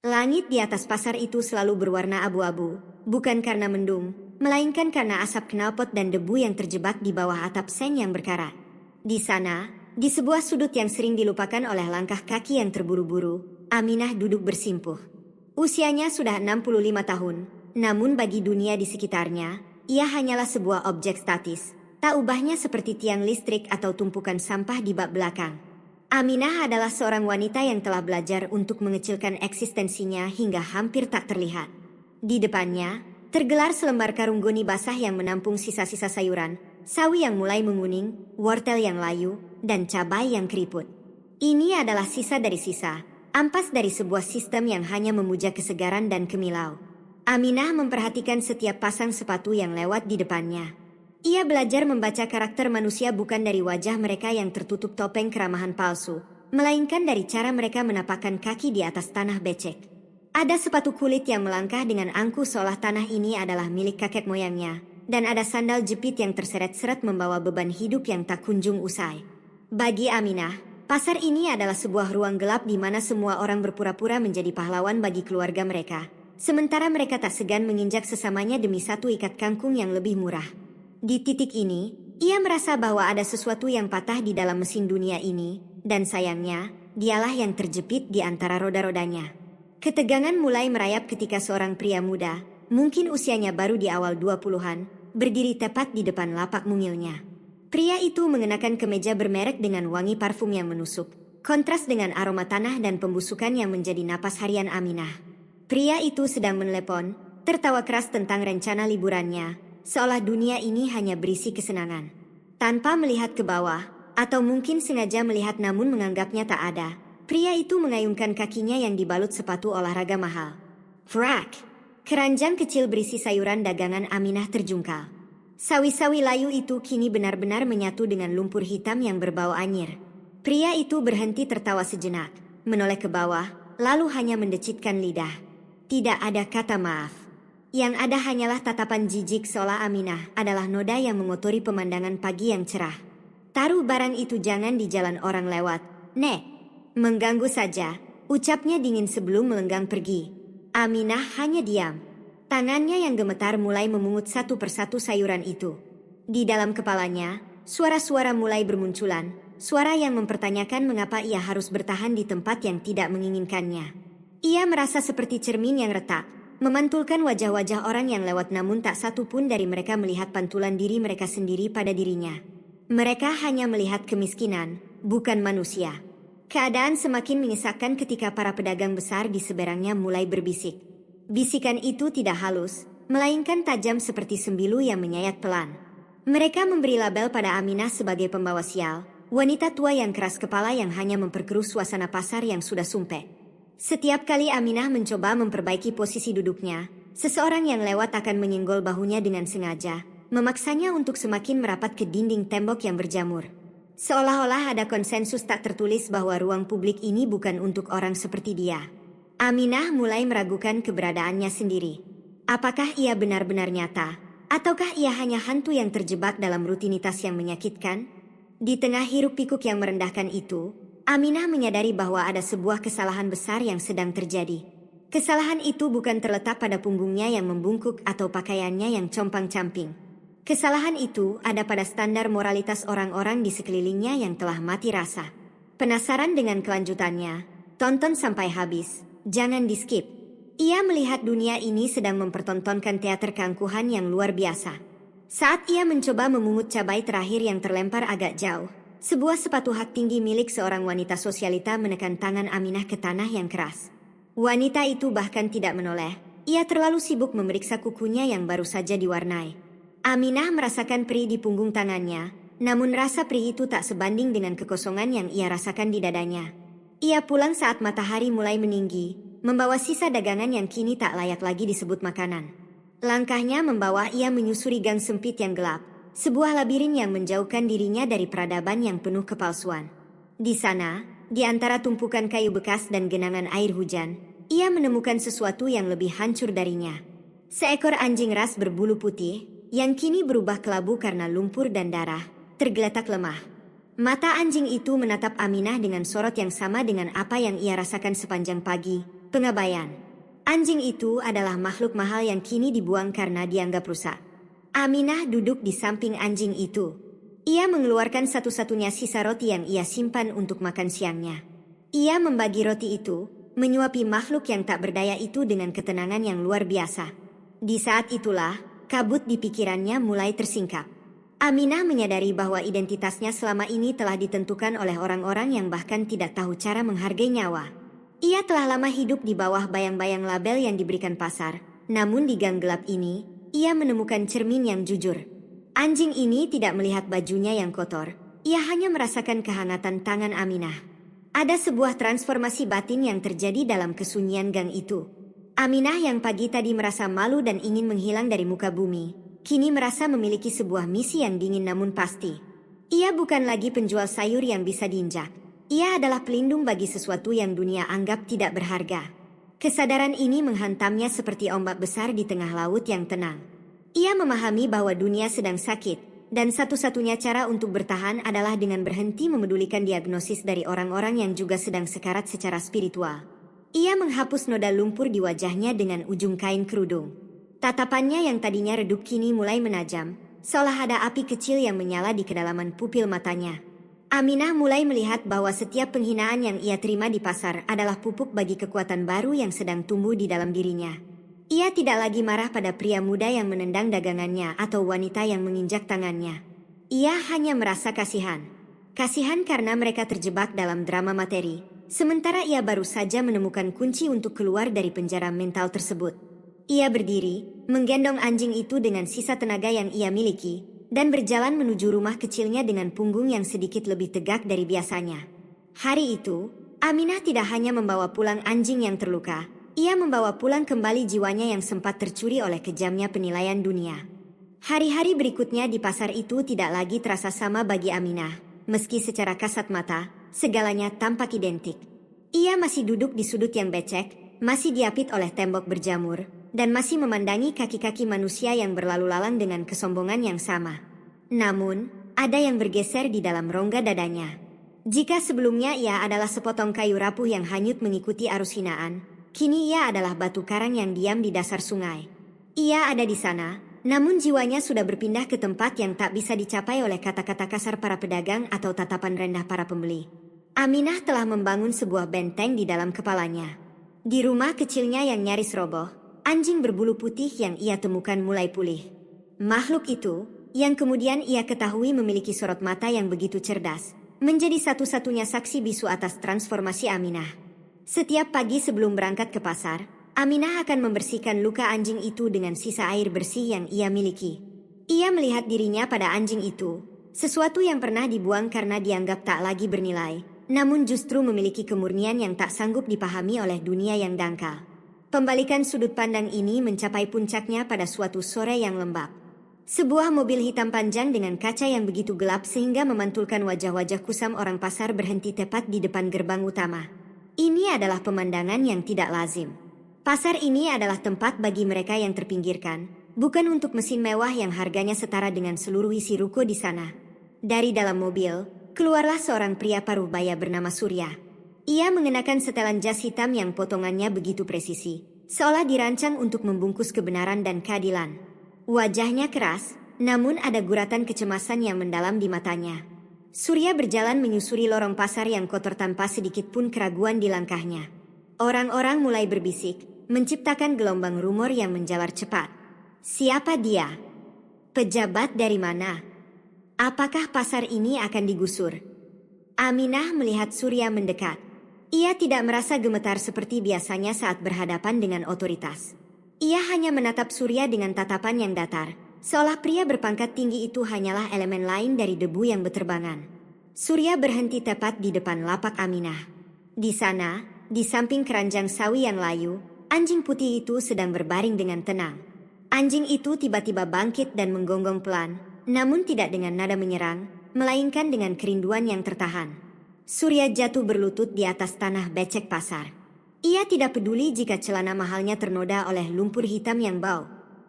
Langit di atas pasar itu selalu berwarna abu-abu, bukan karena mendung, melainkan karena asap knalpot dan debu yang terjebak di bawah atap seng yang berkarat. Di sana, di sebuah sudut yang sering dilupakan oleh langkah kaki yang terburu-buru, Aminah duduk bersimpuh. Usianya sudah 65 tahun, namun bagi dunia di sekitarnya, ia hanyalah sebuah objek statis, tak ubahnya seperti tiang listrik atau tumpukan sampah di bak belakang. Aminah adalah seorang wanita yang telah belajar untuk mengecilkan eksistensinya hingga hampir tak terlihat. Di depannya, tergelar selembar karung goni basah yang menampung sisa-sisa sayuran, sawi yang mulai menguning, wortel yang layu, dan cabai yang keriput. Ini adalah sisa dari sisa, ampas dari sebuah sistem yang hanya memuja kesegaran dan kemilau. Aminah memperhatikan setiap pasang sepatu yang lewat di depannya. Ia belajar membaca karakter manusia bukan dari wajah mereka yang tertutup topeng keramahan palsu, melainkan dari cara mereka menapakkan kaki di atas tanah becek. Ada sepatu kulit yang melangkah dengan angkuh seolah tanah ini adalah milik kakek moyangnya, dan ada sandal jepit yang terseret-seret membawa beban hidup yang tak kunjung usai. Bagi Aminah, pasar ini adalah sebuah ruang gelap di mana semua orang berpura-pura menjadi pahlawan bagi keluarga mereka, sementara mereka tak segan menginjak sesamanya demi satu ikat kangkung yang lebih murah. Di titik ini, ia merasa bahwa ada sesuatu yang patah di dalam mesin dunia ini, dan sayangnya, dialah yang terjepit di antara roda-rodanya. Ketegangan mulai merayap ketika seorang pria muda, mungkin usianya baru di awal 20-an, berdiri tepat di depan lapak mungilnya. Pria itu mengenakan kemeja bermerek dengan wangi parfum yang menusuk, kontras dengan aroma tanah dan pembusukan yang menjadi napas harian Aminah. Pria itu sedang menelepon, tertawa keras tentang rencana liburannya, seolah dunia ini hanya berisi kesenangan. Tanpa melihat ke bawah, atau mungkin sengaja melihat namun menganggapnya tak ada, pria itu mengayunkan kakinya yang dibalut sepatu olahraga mahal. Frak! Keranjang kecil berisi sayuran dagangan Aminah terjungkal. Sawi-sawi layu itu kini benar-benar menyatu dengan lumpur hitam yang berbau anyir. Pria itu berhenti tertawa sejenak, menoleh ke bawah, lalu hanya mendecitkan lidah. Tidak ada kata maaf. Yang ada hanyalah tatapan jijik seolah Aminah adalah noda yang mengotori pemandangan pagi yang cerah. Taruh barang itu jangan di jalan orang lewat, Nek. Mengganggu saja, ucapnya dingin sebelum melenggang pergi. Aminah hanya diam. Tangannya yang gemetar mulai memungut satu persatu sayuran itu. Di dalam kepalanya, suara-suara mulai bermunculan, suara yang mempertanyakan mengapa ia harus bertahan di tempat yang tidak menginginkannya. Ia merasa seperti cermin yang retak, memantulkan wajah-wajah orang yang lewat namun tak satu pun dari mereka melihat pantulan diri mereka sendiri pada dirinya. Mereka hanya melihat kemiskinan, bukan manusia. Keadaan semakin menyesakan ketika para pedagang besar di seberangnya mulai berbisik. Bisikan itu tidak halus, melainkan tajam seperti sembilu yang menyayat pelan. Mereka memberi label pada Aminah sebagai pembawa sial, wanita tua yang keras kepala yang hanya memperkeruh suasana pasar yang sudah sumpek. Setiap kali Aminah mencoba memperbaiki posisi duduknya, seseorang yang lewat akan menyenggol bahunya dengan sengaja, memaksanya untuk semakin merapat ke dinding tembok yang berjamur. Seolah-olah ada konsensus tak tertulis bahwa ruang publik ini bukan untuk orang seperti dia. Aminah mulai meragukan keberadaannya sendiri. Apakah ia benar-benar nyata, ataukah ia hanya hantu yang terjebak dalam rutinitas yang menyakitkan? Di tengah hiruk-pikuk yang merendahkan itu, Aminah menyadari bahwa ada sebuah kesalahan besar yang sedang terjadi. Kesalahan itu bukan terletak pada punggungnya yang membungkuk atau pakaiannya yang compang-camping. Kesalahan itu ada pada standar moralitas orang-orang di sekelilingnya yang telah mati rasa. Penasaran dengan kelanjutannya? Tonton sampai habis, jangan di-skip. Ia melihat dunia ini sedang mempertontonkan teater keangkuhan yang luar biasa. Saat ia mencoba memungut cabai terakhir yang terlempar agak jauh, sebuah sepatu hak tinggi milik seorang wanita sosialita menekan tangan Aminah ke tanah yang keras. Wanita itu bahkan tidak menoleh, ia terlalu sibuk memeriksa kukunya yang baru saja diwarnai. Aminah merasakan perih di punggung tangannya, namun rasa perih itu tak sebanding dengan kekosongan yang ia rasakan di dadanya. Ia pulang saat matahari mulai meninggi, membawa sisa dagangan yang kini tak layak lagi disebut makanan. Langkahnya membawa ia menyusuri gang sempit yang gelap, sebuah labirin yang menjauhkan dirinya dari peradaban yang penuh kepalsuan. Di sana, di antara tumpukan kayu bekas dan genangan air hujan, ia menemukan sesuatu yang lebih hancur darinya. Seekor anjing ras berbulu putih, yang kini berubah kelabu karena lumpur dan darah, tergeletak lemah. Mata anjing itu menatap Aminah dengan sorot yang sama dengan apa yang ia rasakan sepanjang pagi, Pengabaian. Anjing itu adalah makhluk mahal yang kini dibuang karena dianggap rusak. Aminah duduk di samping anjing itu. Ia mengeluarkan satu-satunya sisa roti yang ia simpan untuk makan siangnya. Ia membagi roti itu, menyuapi makhluk yang tak berdaya itu dengan ketenangan yang luar biasa. Di saat itulah, kabut di pikirannya mulai tersingkap. Aminah menyadari bahwa identitasnya selama ini telah ditentukan oleh orang-orang yang bahkan tidak tahu cara menghargai nyawa. Ia telah lama hidup di bawah bayang-bayang label yang diberikan pasar, namun di gang gelap ini, ia menemukan cermin yang jujur. Anjing ini tidak melihat bajunya yang kotor, ia hanya merasakan kehangatan tangan Aminah. Ada sebuah transformasi batin yang terjadi dalam kesunyian gang itu. Aminah yang pagi tadi merasa malu dan ingin menghilang dari muka bumi, kini merasa memiliki sebuah misi yang dingin namun pasti. Ia bukan lagi penjual sayur yang bisa diinjak. Ia adalah pelindung bagi sesuatu yang dunia anggap tidak berharga. Kesadaran ini menghantamnya seperti ombak besar di tengah laut yang tenang. Ia memahami bahwa dunia sedang sakit, dan satu-satunya cara untuk bertahan adalah dengan berhenti memedulikan diagnosis dari orang-orang yang juga sedang sekarat secara spiritual. Ia menghapus noda lumpur di wajahnya dengan ujung kain kerudung. Tatapannya yang tadinya redup kini mulai menajam, seolah ada api kecil yang menyala di kedalaman pupil matanya. Aminah mulai melihat bahwa setiap penghinaan yang ia terima di pasar adalah pupuk bagi kekuatan baru yang sedang tumbuh di dalam dirinya. Ia tidak lagi marah pada pria muda yang menendang dagangannya atau wanita yang menginjak tangannya. Ia hanya merasa kasihan. Kasihan karena mereka terjebak dalam drama materi, sementara ia baru saja menemukan kunci untuk keluar dari penjara mental tersebut. Ia berdiri, menggendong anjing itu dengan sisa tenaga yang ia miliki, dan berjalan menuju rumah kecilnya dengan punggung yang sedikit lebih tegak dari biasanya. Hari itu, Aminah tidak hanya membawa pulang anjing yang terluka, ia membawa pulang kembali jiwanya yang sempat tercuri oleh kejamnya penilaian dunia. Hari-hari berikutnya di pasar itu tidak lagi terasa sama bagi Aminah, meski secara kasat mata, segalanya tampak identik. Ia masih duduk di sudut yang becek, masih diapit oleh tembok berjamur, dan masih memandangi kaki-kaki manusia yang berlalu lalang dengan kesombongan yang sama. Namun, ada yang bergeser di dalam rongga dadanya. Jika sebelumnya ia adalah sepotong kayu rapuh yang hanyut mengikuti arus hinaan, kini ia adalah batu karang yang diam di dasar sungai. Ia ada di sana, namun jiwanya sudah berpindah ke tempat yang tak bisa dicapai oleh kata-kata kasar para pedagang atau tatapan rendah para pembeli. Aminah telah membangun sebuah benteng di dalam kepalanya. Di rumah kecilnya yang nyaris roboh, anjing berbulu putih yang ia temukan mulai pulih. Makhluk itu, yang kemudian ia ketahui memiliki sorot mata yang begitu cerdas, menjadi satu-satunya saksi bisu atas transformasi Aminah. Setiap pagi sebelum berangkat ke pasar, Aminah akan membersihkan luka anjing itu dengan sisa air bersih yang ia miliki. Ia melihat dirinya pada anjing itu, sesuatu yang pernah dibuang karena dianggap tak lagi bernilai, namun justru memiliki kemurnian yang tak sanggup dipahami oleh dunia yang dangkal. Pembalikan sudut pandang ini mencapai puncaknya pada suatu sore yang lembab. Sebuah mobil hitam panjang dengan kaca yang begitu gelap sehingga memantulkan wajah-wajah kusam orang pasar berhenti tepat di depan gerbang utama. Ini adalah pemandangan yang tidak lazim. Pasar ini adalah tempat bagi mereka yang terpinggirkan, bukan untuk mesin mewah yang harganya setara dengan seluruh isi ruko di sana. Dari dalam mobil, keluarlah seorang pria paruh baya bernama Surya. Ia mengenakan setelan jas hitam yang potongannya begitu presisi, seolah dirancang untuk membungkus kebenaran dan keadilan. Wajahnya keras, namun ada guratan kecemasan yang mendalam di matanya. Surya berjalan menyusuri lorong pasar yang kotor tanpa sedikit pun keraguan di langkahnya. Orang-orang mulai berbisik, menciptakan gelombang rumor yang menjalar cepat. Siapa dia? Pejabat dari mana? Apakah pasar ini akan digusur? Aminah melihat Surya mendekat. Ia tidak merasa gemetar seperti biasanya saat berhadapan dengan otoritas. Ia hanya menatap Surya dengan tatapan yang datar, seolah pria berpangkat tinggi itu hanyalah elemen lain dari debu yang berterbangan. Surya berhenti tepat di depan lapak Aminah. Di sana, di samping keranjang sawi yang layu, anjing putih itu sedang berbaring dengan tenang. Anjing itu tiba-tiba bangkit dan menggonggong pelan, namun tidak dengan nada menyerang, melainkan dengan kerinduan yang tertahan. Surya jatuh berlutut di atas tanah becek pasar. Ia tidak peduli jika celana mahalnya ternoda oleh lumpur hitam yang bau.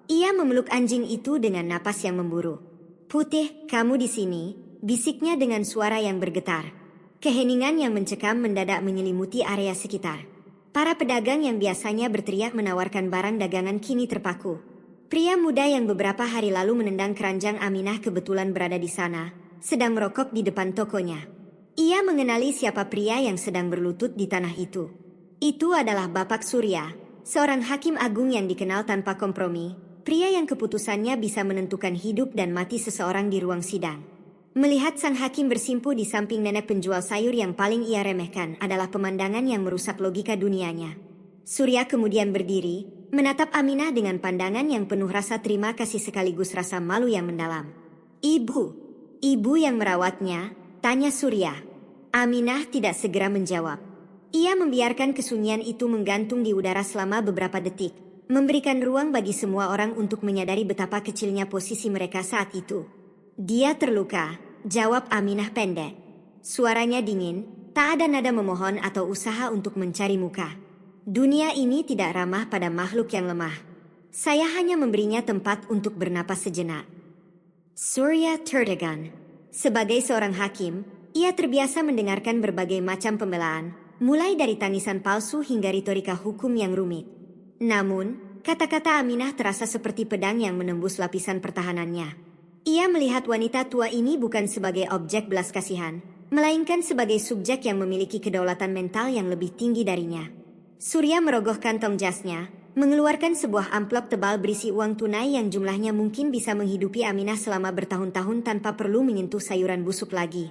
Ia memeluk anjing itu dengan napas yang memburu. "Putih, kamu di sini," bisiknya dengan suara yang bergetar. Keheningan yang mencekam mendadak menyelimuti area sekitar. Para pedagang yang biasanya berteriak menawarkan barang dagangan kini terpaku. Pria muda yang beberapa hari lalu menendang keranjang Aminah kebetulan berada di sana, sedang merokok di depan tokonya. Ia mengenali siapa pria yang sedang berlutut di tanah itu. Itu adalah Bapak Surya, seorang hakim agung yang dikenal tanpa kompromi, pria yang keputusannya bisa menentukan hidup dan mati seseorang di ruang sidang. Melihat sang hakim bersimpu di samping nenek penjual sayur yang paling ia remehkan adalah pemandangan yang merusak logika dunianya. Surya kemudian berdiri, menatap Aminah dengan pandangan yang penuh rasa terima kasih sekaligus rasa malu yang mendalam. Ibu yang merawatnya, tanya Surya. Aminah tidak segera menjawab. Ia membiarkan kesunyian itu menggantung di udara selama beberapa detik, memberikan ruang bagi semua orang untuk menyadari betapa kecilnya posisi mereka saat itu. Dia terluka, jawab Aminah pendek. Suaranya dingin, tak ada nada memohon atau usaha untuk mencari muka. Dunia ini tidak ramah pada makhluk yang lemah. Saya hanya memberinya tempat untuk bernapas sejenak. Surya tertegun. Sebagai seorang hakim, ia terbiasa mendengarkan berbagai macam pembelaan, mulai dari tangisan palsu hingga retorika hukum yang rumit. Namun, kata-kata Aminah terasa seperti pedang yang menembus lapisan pertahanannya. Ia melihat wanita tua ini bukan sebagai objek belas kasihan, melainkan sebagai subjek yang memiliki kedaulatan mental yang lebih tinggi darinya. Surya merogoh kantong jasnya, mengeluarkan sebuah amplop tebal berisi uang tunai yang jumlahnya mungkin bisa menghidupi Aminah selama bertahun-tahun tanpa perlu menyentuh sayuran busuk lagi.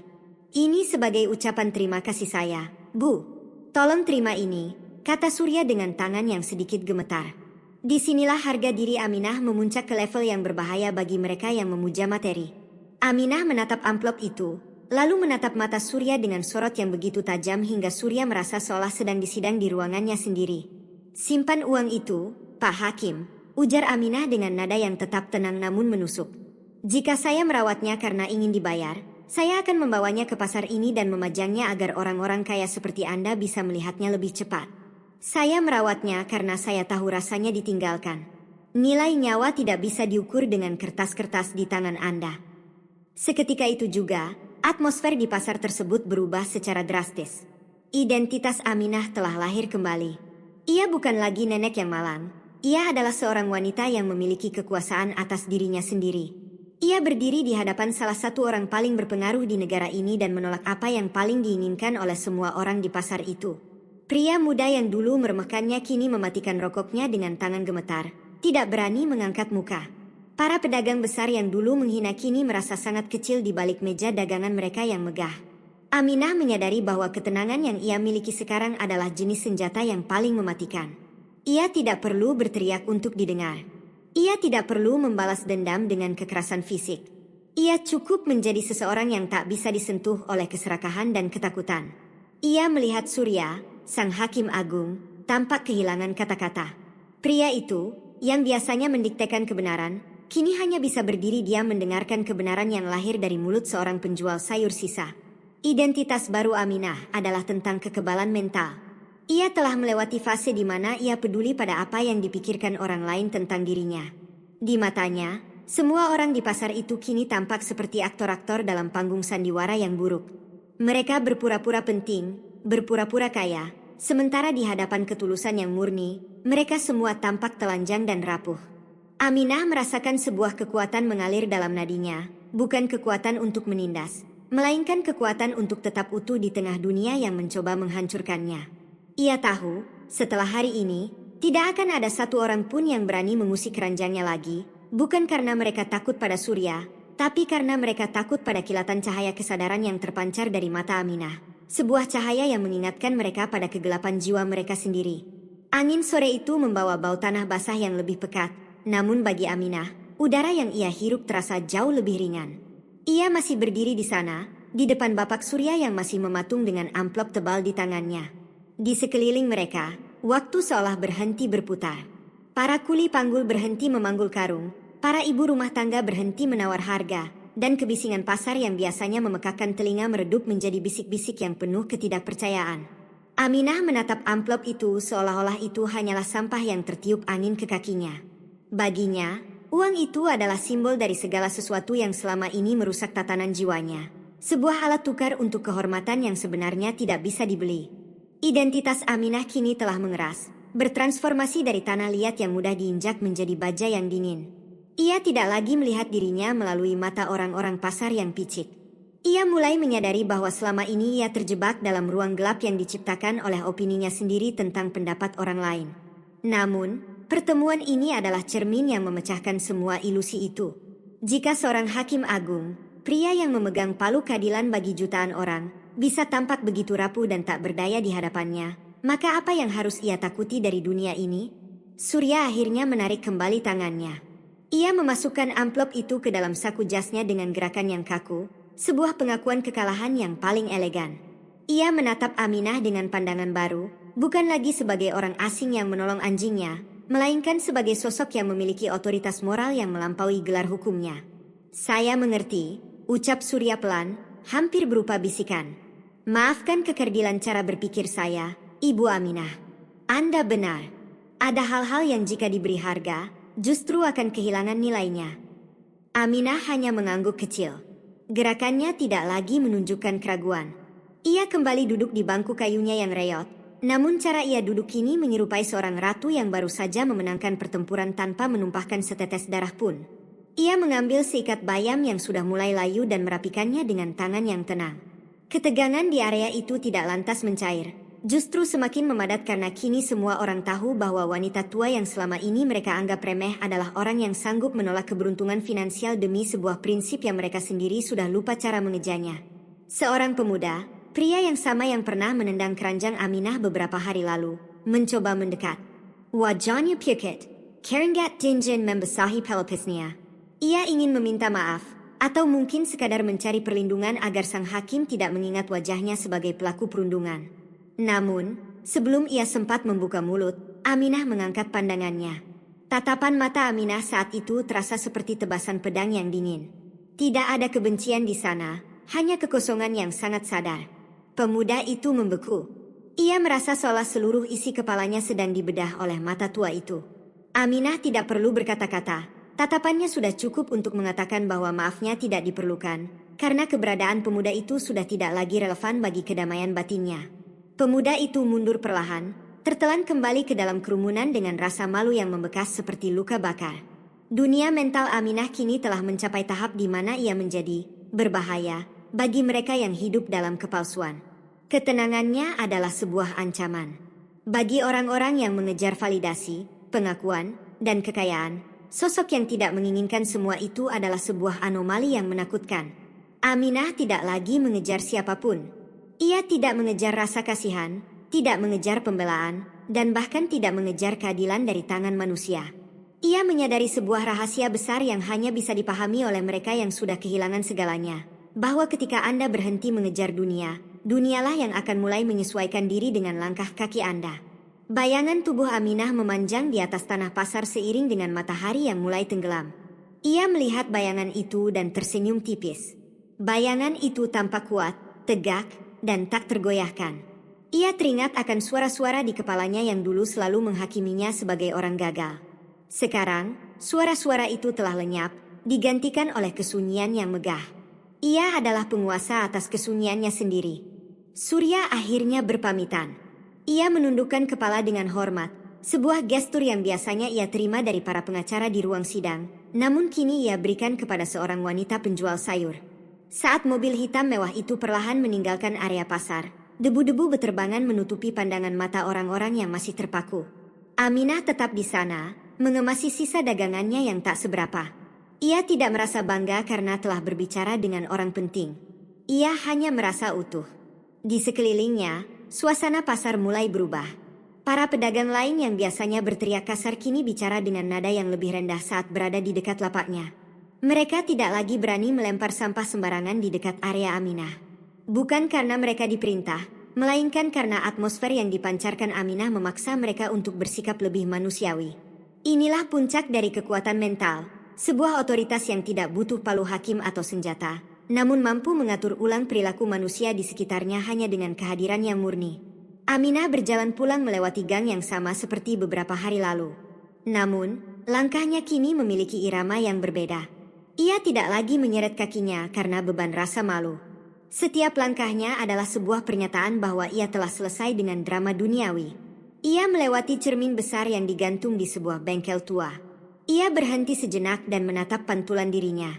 Ini sebagai ucapan terima kasih saya, Bu. Tolong terima ini, kata Surya dengan tangan yang sedikit gemetar. Disinilah harga diri Aminah memuncak ke level yang berbahaya bagi mereka yang memuja materi. Aminah menatap amplop itu, lalu menatap mata Surya dengan sorot yang begitu tajam hingga Surya merasa seolah sedang disidang di ruangannya sendiri. Simpan uang itu, Pak Hakim, ujar Aminah dengan nada yang tetap tenang namun menusuk. Jika saya merawatnya karena ingin dibayar, saya akan membawanya ke pasar ini dan memajangnya agar orang-orang kaya seperti Anda bisa melihatnya lebih cepat. Saya merawatnya karena saya tahu rasanya ditinggalkan. Nilai nyawa tidak bisa diukur dengan kertas-kertas di tangan Anda. Seketika itu juga, atmosfer di pasar tersebut berubah secara drastis. Identitas Aminah telah lahir kembali. Ia bukan lagi nenek yang malang. Ia adalah seorang wanita yang memiliki kekuasaan atas dirinya sendiri. Ia berdiri di hadapan salah satu orang paling berpengaruh di negara ini dan menolak apa yang paling diinginkan oleh semua orang di pasar itu. Pria muda yang dulu meremehkannya kini mematikan rokoknya dengan tangan gemetar, tidak berani mengangkat muka. Para pedagang besar yang dulu menghina kini merasa sangat kecil di balik meja dagangan mereka yang megah. Aminah menyadari bahwa ketenangan yang ia miliki sekarang adalah jenis senjata yang paling mematikan. Ia tidak perlu berteriak untuk didengar. Ia tidak perlu membalas dendam dengan kekerasan fisik. Ia cukup menjadi seseorang yang tak bisa disentuh oleh keserakahan dan ketakutan. Ia melihat Surya, sang hakim agung, tampak kehilangan kata-kata. Pria itu, yang biasanya mendiktekan kebenaran, kini hanya bisa berdiri diam mendengarkan kebenaran yang lahir dari mulut seorang penjual sayur sisa. Identitas baru Aminah adalah tentang kekebalan mental. Ia telah melewati fase di mana ia peduli pada apa yang dipikirkan orang lain tentang dirinya. Di matanya, semua orang di pasar itu kini tampak seperti aktor-aktor dalam panggung sandiwara yang buruk. Mereka berpura-pura penting, berpura-pura kaya, sementara di hadapan ketulusan yang murni, mereka semua tampak telanjang dan rapuh. Aminah merasakan sebuah kekuatan mengalir dalam nadinya, bukan kekuatan untuk menindas, melainkan kekuatan untuk tetap utuh di tengah dunia yang mencoba menghancurkannya. Ia tahu, setelah hari ini, tidak akan ada satu orang pun yang berani mengusik keranjangnya lagi, bukan karena mereka takut pada Surya, tapi karena mereka takut pada kilatan cahaya kesadaran yang terpancar dari mata Aminah. Sebuah cahaya yang mengingatkan mereka pada kegelapan jiwa mereka sendiri. Angin sore itu membawa bau tanah basah yang lebih pekat, namun bagi Aminah, udara yang ia hirup terasa jauh lebih ringan. Ia masih berdiri di sana, di depan Bapak Surya yang masih mematung dengan amplop tebal di tangannya. Di sekeliling mereka, waktu seolah berhenti berputar. Para kuli panggul berhenti memanggul karung, para ibu rumah tangga berhenti menawar harga, dan kebisingan pasar yang biasanya memekakkan telinga meredup menjadi bisik-bisik yang penuh ketidakpercayaan. Aminah menatap amplop itu seolah-olah itu hanyalah sampah yang tertiup angin ke kakinya. Baginya, uang itu adalah simbol dari segala sesuatu yang selama ini merusak tatanan jiwanya. Sebuah alat tukar untuk kehormatan yang sebenarnya tidak bisa dibeli. Identitas Aminah kini telah mengeras, bertransformasi dari tanah liat yang mudah diinjak menjadi baja yang dingin. Ia tidak lagi melihat dirinya melalui mata orang-orang pasar yang picik. Ia mulai menyadari bahwa selama ini ia terjebak dalam ruang gelap yang diciptakan oleh opininya sendiri tentang pendapat orang lain. Namun, pertemuan ini adalah cermin yang memecahkan semua ilusi itu. Jika seorang hakim agung, pria yang memegang palu keadilan bagi jutaan orang, bisa tampak begitu rapuh dan tak berdaya di hadapannya, maka apa yang harus ia takuti dari dunia ini? Surya akhirnya menarik kembali tangannya. Ia memasukkan amplop itu ke dalam saku jasnya dengan gerakan yang kaku, sebuah pengakuan kekalahan yang paling elegan. Ia menatap Aminah dengan pandangan baru, bukan lagi sebagai orang asing yang menolong anjingnya, melainkan sebagai sosok yang memiliki otoritas moral yang melampaui gelar hukumnya. "Saya mengerti," ucap Surya pelan, hampir berupa bisikan. "Maafkan kekerdilan cara berpikir saya, Ibu Aminah. Anda benar. Ada hal-hal yang jika diberi harga, justru akan kehilangan nilainya." Aminah hanya mengangguk kecil. Gerakannya tidak lagi menunjukkan keraguan. Ia kembali duduk di bangku kayunya yang reyot, namun cara ia duduk kini menyerupai seorang ratu yang baru saja memenangkan pertempuran tanpa menumpahkan setetes darah pun. Ia mengambil seikat bayam yang sudah mulai layu dan merapikannya dengan tangan yang tenang. Ketegangan di area itu tidak lantas mencair, justru semakin memadat karena kini semua orang tahu bahwa wanita tua yang selama ini mereka anggap remeh adalah orang yang sanggup menolak keberuntungan finansial demi sebuah prinsip yang mereka sendiri sudah lupa cara mengejarnya. Seorang pemuda, pria yang sama yang pernah menendang keranjang Aminah beberapa hari lalu, mencoba mendekat. Wajahnya pucat, keringat dingin membasahi pelepisnya. Ia ingin meminta maaf, atau mungkin sekadar mencari perlindungan agar sang hakim tidak mengingat wajahnya sebagai pelaku perundungan. Namun, sebelum ia sempat membuka mulut, Aminah mengangkat pandangannya. Tatapan mata Aminah saat itu terasa seperti tebasan pedang yang dingin. Tidak ada kebencian di sana, hanya kekosongan yang sangat sadar. Pemuda itu membeku. Ia merasa seolah seluruh isi kepalanya sedang dibedah oleh mata tua itu. Aminah tidak perlu berkata-kata. Tatapannya sudah cukup untuk mengatakan bahwa maafnya tidak diperlukan, karena keberadaan pemuda itu sudah tidak lagi relevan bagi kedamaian batinnya. Pemuda itu mundur perlahan, tertelan kembali ke dalam kerumunan dengan rasa malu yang membekas seperti luka bakar. Dunia mental Aminah kini telah mencapai tahap di mana ia menjadi berbahaya bagi mereka yang hidup dalam kepalsuan. Ketenangannya adalah sebuah ancaman. Bagi orang-orang yang mengejar validasi, pengakuan, dan kekayaan, sosok yang tidak menginginkan semua itu adalah sebuah anomali yang menakutkan. Aminah tidak lagi mengejar siapapun. Ia tidak mengejar rasa kasihan, tidak mengejar pembelaan, dan bahkan tidak mengejar keadilan dari tangan manusia. Ia menyadari sebuah rahasia besar yang hanya bisa dipahami oleh mereka yang sudah kehilangan segalanya. Bahwa ketika Anda berhenti mengejar dunia, dunialah yang akan mulai menyesuaikan diri dengan langkah kaki Anda. Bayangan tubuh Aminah memanjang di atas tanah pasar seiring dengan matahari yang mulai tenggelam. Ia melihat bayangan itu dan tersenyum tipis. Bayangan itu tampak kuat, tegak, dan tak tergoyahkan. Ia teringat akan suara-suara di kepalanya yang dulu selalu menghakiminya sebagai orang gagal. Sekarang, suara-suara itu telah lenyap, digantikan oleh kesunyian yang megah. Ia adalah penguasa atas kesunyiannya sendiri. Surya akhirnya berpamitan. Ia menundukkan kepala dengan hormat, sebuah gestur yang biasanya ia terima dari para pengacara di ruang sidang, namun kini ia berikan kepada seorang wanita penjual sayur. Saat mobil hitam mewah itu perlahan meninggalkan area pasar, debu-debu beterbangan menutupi pandangan mata orang-orang yang masih terpaku. Aminah tetap di sana, mengemasi sisa dagangannya yang tak seberapa. Ia tidak merasa bangga karena telah berbicara dengan orang penting. Ia hanya merasa utuh. Di sekelilingnya, suasana pasar mulai berubah. Para pedagang lain yang biasanya berteriak kasar kini bicara dengan nada yang lebih rendah saat berada di dekat lapaknya. Mereka tidak lagi berani melempar sampah sembarangan di dekat area Aminah. Bukan karena mereka diperintah, melainkan karena atmosfer yang dipancarkan Aminah memaksa mereka untuk bersikap lebih manusiawi. Inilah puncak dari kekuatan mental, sebuah otoritas yang tidak butuh palu hakim atau senjata, namun mampu mengatur ulang perilaku manusia di sekitarnya hanya dengan kehadiran yang murni. Aminah berjalan pulang melewati gang yang sama seperti beberapa hari lalu. Namun, langkahnya kini memiliki irama yang berbeda. Ia tidak lagi menyeret kakinya karena beban rasa malu. Setiap langkahnya adalah sebuah pernyataan bahwa ia telah selesai dengan drama duniawi. Ia melewati cermin besar yang digantung di sebuah bengkel tua. Ia berhenti sejenak dan menatap pantulan dirinya.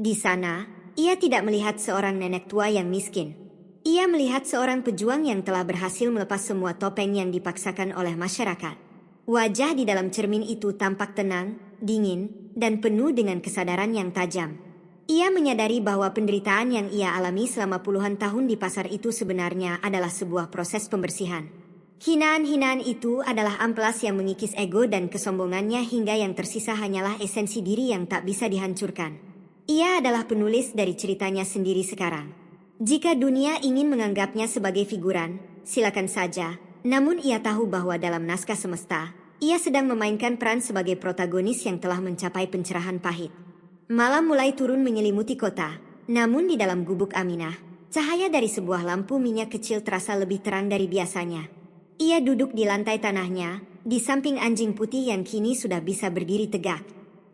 Di sana, ia tidak melihat seorang nenek tua yang miskin. Ia melihat seorang pejuang yang telah berhasil melepas semua topeng yang dipaksakan oleh masyarakat. Wajah di dalam cermin itu tampak tenang, dingin, dan penuh dengan kesadaran yang tajam. Ia menyadari bahwa penderitaan yang ia alami selama puluhan tahun di pasar itu sebenarnya adalah sebuah proses pembersihan. Hinaan-hinaan itu adalah amplas yang mengikis ego dan kesombongannya hingga yang tersisa hanyalah esensi diri yang tak bisa dihancurkan. Ia adalah penulis dari ceritanya sendiri sekarang. Jika dunia ingin menganggapnya sebagai figuran, silakan saja. Namun ia tahu bahwa dalam naskah semesta, ia sedang memainkan peran sebagai protagonis yang telah mencapai pencerahan pahit. Malam mulai turun menyelimuti kota, namun di dalam gubuk Aminah, cahaya dari sebuah lampu minyak kecil terasa lebih terang dari biasanya. Ia duduk di lantai tanahnya, di samping anjing putih yang kini sudah bisa berdiri tegak.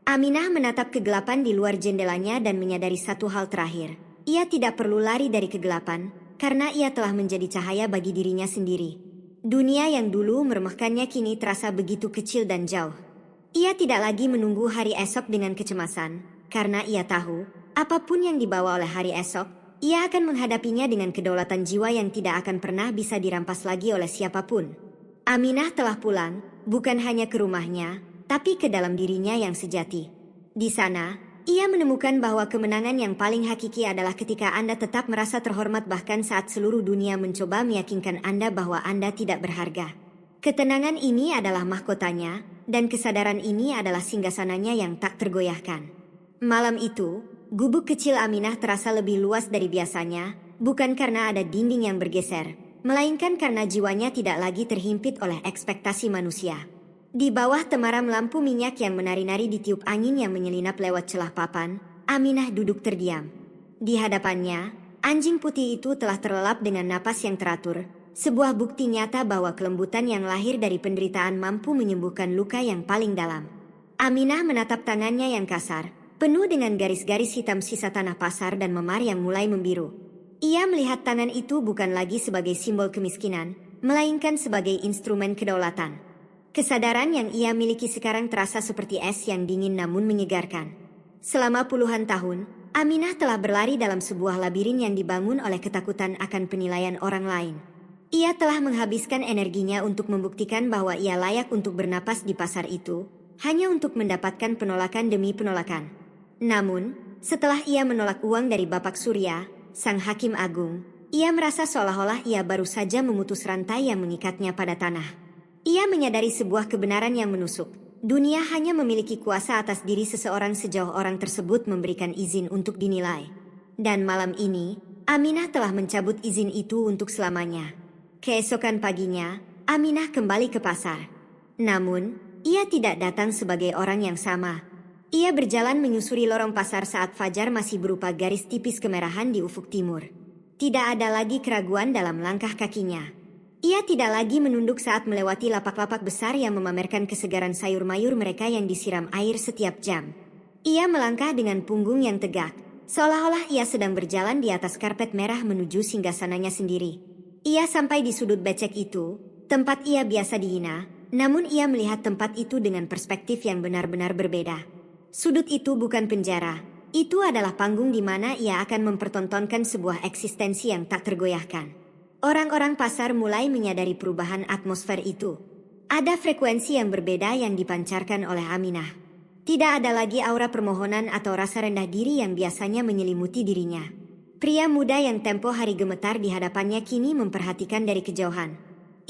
Aminah menatap kegelapan di luar jendelanya dan menyadari satu hal terakhir. Ia tidak perlu lari dari kegelapan, karena ia telah menjadi cahaya bagi dirinya sendiri. Dunia yang dulu meremehkannya kini terasa begitu kecil dan jauh. Ia tidak lagi menunggu hari esok dengan kecemasan. Karena ia tahu, apapun yang dibawa oleh hari esok, ia akan menghadapinya dengan kedaulatan jiwa yang tidak akan pernah bisa dirampas lagi oleh siapapun. Aminah telah pulang, bukan hanya ke rumahnya, tapi ke dalam dirinya yang sejati. Di sana, ia menemukan bahwa kemenangan yang paling hakiki adalah ketika Anda tetap merasa terhormat bahkan saat seluruh dunia mencoba meyakinkan Anda bahwa Anda tidak berharga. Ketenangan ini adalah mahkotanya, dan kesadaran ini adalah singgasananya yang tak tergoyahkan. Malam itu, gubuk kecil Aminah terasa lebih luas dari biasanya, bukan karena ada dinding yang bergeser, melainkan karena jiwanya tidak lagi terhimpit oleh ekspektasi manusia. Di bawah temaram lampu minyak yang menari-nari ditiup angin yang menyelinap lewat celah papan, Aminah duduk terdiam. Di hadapannya, anjing putih itu telah terlelap dengan napas yang teratur, sebuah bukti nyata bahwa kelembutan yang lahir dari penderitaan mampu menyembuhkan luka yang paling dalam. Aminah menatap tangannya yang kasar, penuh dengan garis-garis hitam sisa tanah pasar dan memar yang mulai membiru. Ia melihat tangan itu bukan lagi sebagai simbol kemiskinan, melainkan sebagai instrumen kedaulatan. Kesadaran yang ia miliki sekarang terasa seperti es yang dingin namun menyegarkan. Selama puluhan tahun, Aminah telah berlari dalam sebuah labirin yang dibangun oleh ketakutan akan penilaian orang lain. Ia telah menghabiskan energinya untuk membuktikan bahwa ia layak untuk bernapas di pasar itu, hanya untuk mendapatkan penolakan demi penolakan. Namun, setelah ia menolak uang dari Bapak Surya, sang hakim agung, ia merasa seolah-olah ia baru saja memutus rantai yang mengikatnya pada tanah. Ia menyadari sebuah kebenaran yang menusuk. Dunia hanya memiliki kuasa atas diri seseorang sejauh orang tersebut memberikan izin untuk dinilai. Dan malam ini, Aminah telah mencabut izin itu untuk selamanya. Keesokan paginya, Aminah kembali ke pasar. Namun, ia tidak datang sebagai orang yang sama. Ia berjalan menyusuri lorong pasar saat fajar masih berupa garis tipis kemerahan di ufuk timur. Tidak ada lagi keraguan dalam langkah kakinya. Ia tidak lagi menunduk saat melewati lapak-lapak besar yang memamerkan kesegaran sayur mayur mereka yang disiram air setiap jam. Ia melangkah dengan punggung yang tegak, seolah-olah ia sedang berjalan di atas karpet merah menuju singgasananya sendiri. Ia sampai di sudut becek itu, tempat ia biasa dihina, namun ia melihat tempat itu dengan perspektif yang benar-benar berbeda. Sudut itu bukan penjara, itu adalah panggung di mana ia akan mempertontonkan sebuah eksistensi yang tak tergoyahkan. Orang-orang pasar mulai menyadari perubahan atmosfer itu. Ada frekuensi yang berbeda yang dipancarkan oleh Aminah. Tidak ada lagi aura permohonan atau rasa rendah diri yang biasanya menyelimuti dirinya. Pria muda yang tempo hari gemetar di hadapannya kini memperhatikan dari kejauhan.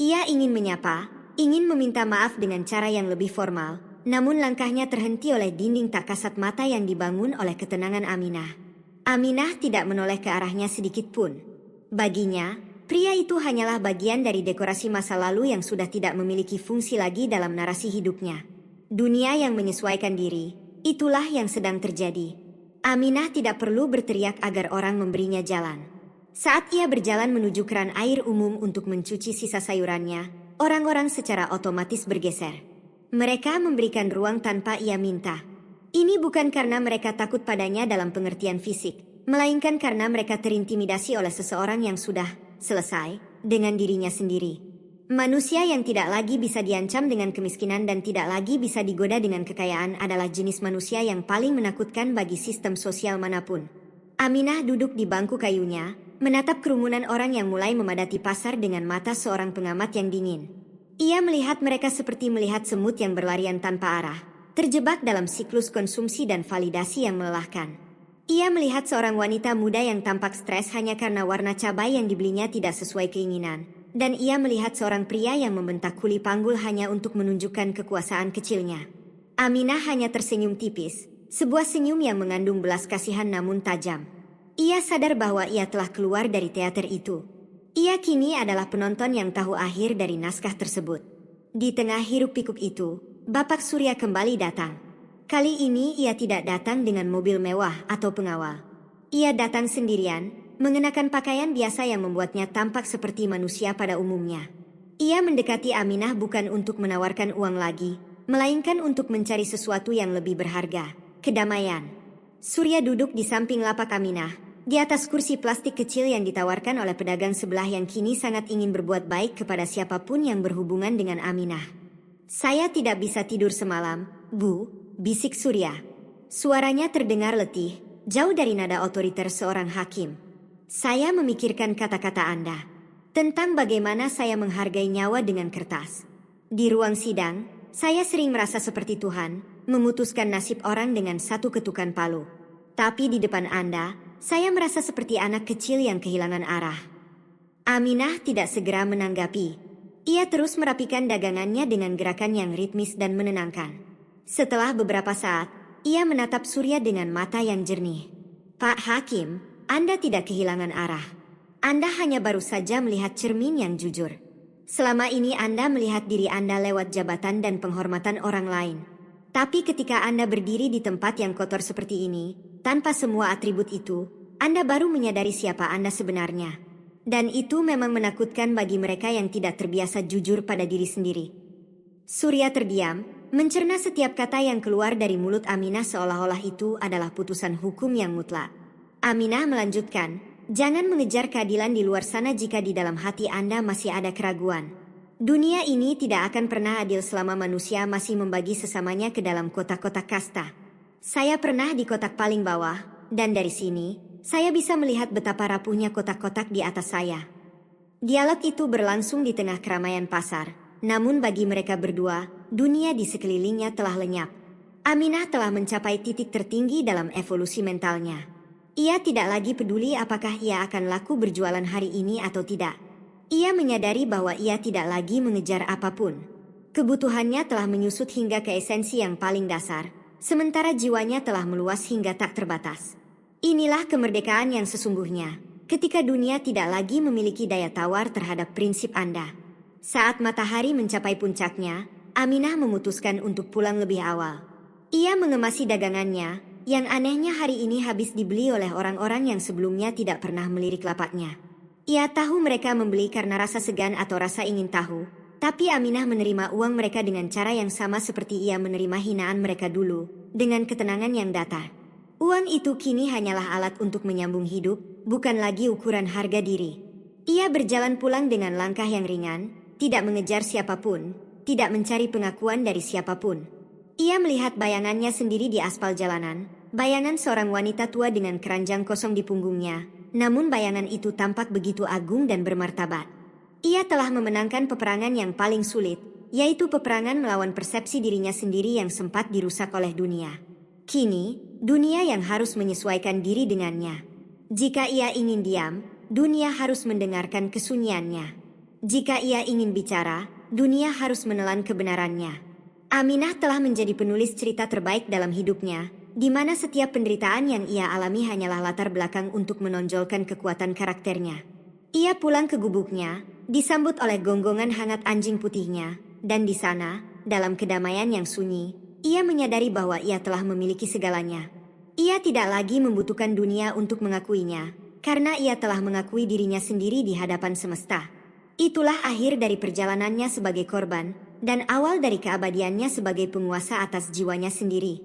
Ia ingin menyapa, ingin meminta maaf dengan cara yang lebih formal. Namun langkahnya terhenti oleh dinding tak kasat mata yang dibangun oleh ketenangan Aminah. Aminah tidak menoleh ke arahnya sedikit pun. Baginya, pria itu hanyalah bagian dari dekorasi masa lalu yang sudah tidak memiliki fungsi lagi dalam narasi hidupnya. Dunia yang menyesuaikan diri, itulah yang sedang terjadi. Aminah tidak perlu berteriak agar orang memberinya jalan. Saat ia berjalan menuju keran air umum untuk mencuci sisa sayurannya, orang-orang secara otomatis bergeser. Mereka memberikan ruang tanpa ia minta. Ini bukan karena mereka takut padanya dalam pengertian fisik, melainkan karena mereka terintimidasi oleh seseorang yang sudah selesai dengan dirinya sendiri. Manusia yang tidak lagi bisa diancam dengan kemiskinan dan tidak lagi bisa digoda dengan kekayaan adalah jenis manusia yang paling menakutkan bagi sistem sosial manapun. Aminah duduk di bangku kayunya, menatap kerumunan orang yang mulai memadati pasar dengan mata seorang pengamat yang dingin. Ia melihat mereka seperti melihat semut yang berlarian tanpa arah, terjebak dalam siklus konsumsi dan validasi yang melelahkan. Ia melihat seorang wanita muda yang tampak stres hanya karena warna cabai yang dibelinya tidak sesuai keinginan. Dan ia melihat seorang pria yang membentak kuli panggul hanya untuk menunjukkan kekuasaan kecilnya. Aminah hanya tersenyum tipis, sebuah senyum yang mengandung belas kasihan namun tajam. Ia sadar bahwa ia telah keluar dari teater itu. Ia kini adalah penonton yang tahu akhir dari naskah tersebut. Di tengah hiruk pikuk itu, Bapak Surya kembali datang. Kali ini ia tidak datang dengan mobil mewah atau pengawal. Ia datang sendirian, mengenakan pakaian biasa yang membuatnya tampak seperti manusia pada umumnya. Ia mendekati Aminah bukan untuk menawarkan uang lagi, melainkan untuk mencari sesuatu yang lebih berharga, kedamaian. Surya duduk di samping lapak Aminah, di atas kursi plastik kecil yang ditawarkan oleh pedagang sebelah yang kini sangat ingin berbuat baik kepada siapapun yang berhubungan dengan Aminah. "Saya tidak bisa tidur semalam, Bu," bisik Surya. Suaranya terdengar letih, jauh dari nada otoriter seorang hakim. "Saya memikirkan kata-kata Anda tentang bagaimana saya menghargai nyawa dengan kertas. Di ruang sidang, saya sering merasa seperti Tuhan, memutuskan nasib orang dengan satu ketukan palu. Tapi di depan Anda, saya merasa seperti anak kecil yang kehilangan arah." Aminah tidak segera menanggapi. Ia terus merapikan dagangannya dengan gerakan yang ritmis dan menenangkan. Setelah beberapa saat, ia menatap Surya dengan mata yang jernih. "Pak Hakim, Anda tidak kehilangan arah. Anda hanya baru saja melihat cermin yang jujur. Selama ini Anda melihat diri Anda lewat jabatan dan penghormatan orang lain. Tapi ketika Anda berdiri di tempat yang kotor seperti ini, tanpa semua atribut itu, Anda baru menyadari siapa Anda sebenarnya. Dan itu memang menakutkan bagi mereka yang tidak terbiasa jujur pada diri sendiri." Surya terdiam, mencerna setiap kata yang keluar dari mulut Aminah seolah-olah itu adalah putusan hukum yang mutlak. Aminah melanjutkan, "Jangan mengejar keadilan di luar sana jika di dalam hati Anda masih ada keraguan. Dunia ini tidak akan pernah adil selama manusia masih membagi sesamanya ke dalam kotak-kotak kasta. Saya pernah di kotak paling bawah, dan dari sini, saya bisa melihat betapa rapuhnya kotak-kotak di atas saya." Dialog itu berlangsung di tengah keramaian pasar, namun bagi mereka berdua, dunia di sekelilingnya telah lenyap. Aminah telah mencapai titik tertinggi dalam evolusi mentalnya. Ia tidak lagi peduli apakah ia akan laku berjualan hari ini atau tidak. Ia menyadari bahwa ia tidak lagi mengejar apapun. Kebutuhannya telah menyusut hingga ke esensi yang paling dasar, sementara jiwanya telah meluas hingga tak terbatas. Inilah kemerdekaan yang sesungguhnya, ketika dunia tidak lagi memiliki daya tawar terhadap prinsip Anda. Saat matahari mencapai puncaknya, Aminah memutuskan untuk pulang lebih awal. Ia mengemasi dagangannya, yang anehnya hari ini habis dibeli oleh orang-orang yang sebelumnya tidak pernah melirik lapaknya. Ia tahu mereka membeli karena rasa segan atau rasa ingin tahu, tapi Aminah menerima uang mereka dengan cara yang sama seperti ia menerima hinaan mereka dulu, dengan ketenangan yang datar. Uang itu kini hanyalah alat untuk menyambung hidup, bukan lagi ukuran harga diri. Ia berjalan pulang dengan langkah yang ringan, tidak mengejar siapapun, tidak mencari pengakuan dari siapapun. Ia melihat bayangannya sendiri di aspal jalanan, bayangan seorang wanita tua dengan keranjang kosong di punggungnya, namun bayangan itu tampak begitu agung dan bermartabat. Ia telah memenangkan peperangan yang paling sulit, yaitu peperangan melawan persepsi dirinya sendiri yang sempat dirusak oleh dunia. Kini, dunia yang harus menyesuaikan diri dengannya. Jika ia ingin diam, dunia harus mendengarkan kesunyiannya. Jika ia ingin bicara, dunia harus menelan kebenarannya. Aminah telah menjadi penulis cerita terbaik dalam hidupnya, di mana setiap penderitaan yang ia alami hanyalah latar belakang untuk menonjolkan kekuatan karakternya. Ia pulang ke gubuknya, disambut oleh gonggongan hangat anjing putihnya, dan di sana, dalam kedamaian yang sunyi, ia menyadari bahwa ia telah memiliki segalanya. Ia tidak lagi membutuhkan dunia untuk mengakuinya, karena ia telah mengakui dirinya sendiri di hadapan semesta. Itulah akhir dari perjalanannya sebagai korban, dan awal dari keabadiannya sebagai penguasa atas jiwanya sendiri.